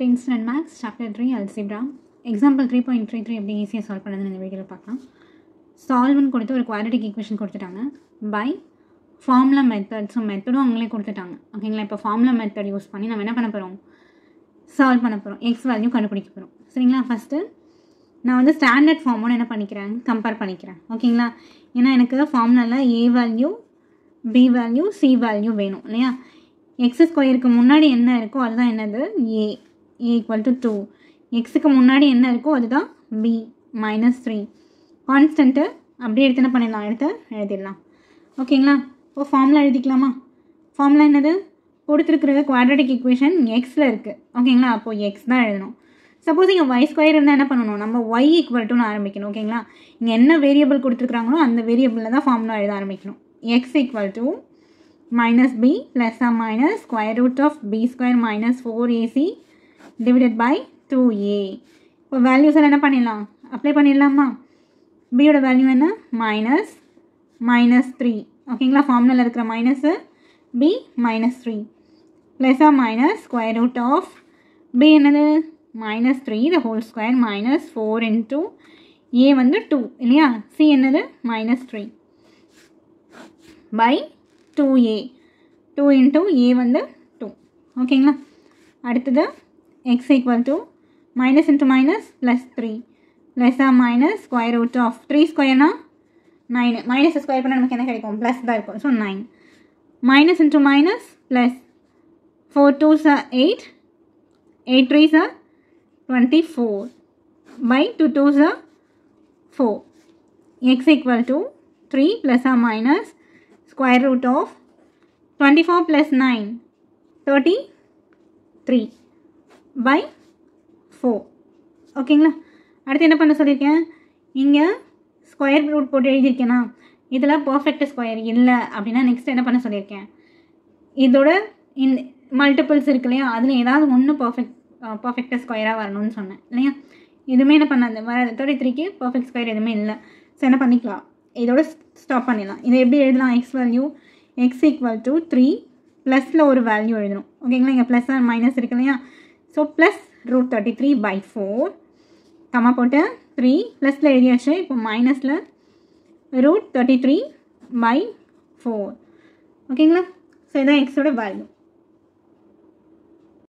10th Standard Maths, Chapter 3, Algebra. Example 3.33 எப்படி ஈஸியாக solve பண்ணுறதுன்னு இந்த வீடியோவில் பார்க்கலாம். சால்வ்னு கொடுத்து ஒரு குவாட்ரட்டிக் ஈக்குவேஷன் கொடுத்துட்டாங்க பை ஃபார்முலா மெத்தட். ஸோ மெத்தடும் அவங்களே கொடுத்துட்டாங்க. ஓகேங்களா, இப்போ ஃபார்முலா மெத்தட் யூஸ் பண்ணி நம்ம என்ன பண்ண போகிறோம், சால்வ் பண்ண போகிறோம், எக்ஸ் வேல்யூ கண்டுபிடிக்க போகிறோம். சரிங்களா, ஃபஸ்ட்டு நான் வந்து ஸ்டாண்டர்ட் ஃபார்மோடு என்ன பண்ணிக்கிறேன், கம்பேர் பண்ணிக்கிறேன். ஓகேங்களா, ஏன்னா எனக்கு ஃபார்முலாவில் A value, B value, C value வேணும் இல்லையா. எக்ஸ் ஸ்கொயருக்கு முன்னாடி என்ன இருக்கோ அதுதான் என்னது, ஏ ஈக்குவல் டு 2. எக்ஸுக்கு முன்னாடி என்ன இருக்கோ அதுதான் பி -3. கான்ஸ்டன்ட்டு அப்படியே எடுத்து என்ன பண்ணிடலாம், எடுத்து எழுதிடலாம். ஓகேங்களா, இப்போ ஃபார்முலா எழுதிக்கலாமா. ஃபார்முலா என்னது, கொடுத்துருக்குற குவாட்ரட்டிக் ஈக்குவேஷன் எக்ஸில் இருக்குது. ஓகேங்களா, அப்போது எக்ஸ் தான் எழுதணும். சப்போஸ் இங்கே ஒய் ஸ்கொயர் இருந்தால் என்ன பண்ணணும், நம்ம ஒய் ஈக்குவல் டுன்னு ஆரம்பிக்கணும். ஓகேங்களா, இங்கே என்ன வேரியபிள் கொடுத்துருக்குறாங்களோ அந்த வேரியபிளில் தான் ஃபார்முலா எழுத ஆரம்பிக்கணும். X equal to -b plus or minus square root of b square minus 4ac divided by 2a. இப்போ வேல்யூஸ் எல்லாம் என்ன பண்ணிடலாம், அப்ளை பண்ணிடலாமா. பியோட வேல்யூ என்ன, -3. ஓகேங்களா, ஃபார்முலாவில் இருக்கிற minus b -3 plus or minus square root of b என்னது -3 the whole square minus 4 into a வந்து 2 இல்லையா. c என்னது -3 by 2a. 2 into a வந்து 2. ஓகேங்களா, அடுத்தது x equal to minus into minus plus 3 plus or minus square root of 3 square 9. minus square பண்ணால் நமக்கு என்ன கிடைக்கும், plus தான் இருக்கும். So 9 minus into minus plus 4 2s are 8, 8 3s are 24 by 2 2s are 4. x equal to 3 plus or minus square root of 24 plus 9 33 by 4. ஓகேங்களா, அடுத்து என்ன பண்ண சொல்லியிருக்கேன், இங்கே ஸ்கொயர் ரூட் போட்டு எழுதியிருக்கேனா, இதில் பர்ஃபெக்ட் ஸ்கொயர் இல்லை அப்படின்னா நெக்ஸ்ட் என்ன பண்ண சொல்லியிருக்கேன், இதோட மல்டிபிள்ஸ் இருக்கு இல்லையா, அதில் ஏதாவது ஒன்று பர்ஃபெக்டாக ஸ்கொயராக வரணும்னு சொன்னேன் இல்லையா. எதுவுமே என்ன பண்ணாது, வர 33க்கு பர்ஃபெக்ட் ஸ்கொயர் எதுவுமே இல்லை. ஸோ என்ன பண்ணிக்கலாம், இதோட ஸ்டாப் பண்ணிடலாம். இதை எப்படி எழுதலாம், X value X equal to 3 ப்ளஸில் ஒரு வேல்யூ எழுதணும். ஓகேங்களா, இங்கே ப்ளஸ் ஆர் மைனஸ் இருக்கு இல்லையா. ஸோ ப்ளஸ் √33 by 4 கம்மா போட்டு 3 ப்ளஸில் எழுதியாச்சு. இப்போ மைனஸில் √33 by 4. ஓகேங்களா, ஸோ இதான் எக்ஸோட வேல்யூ.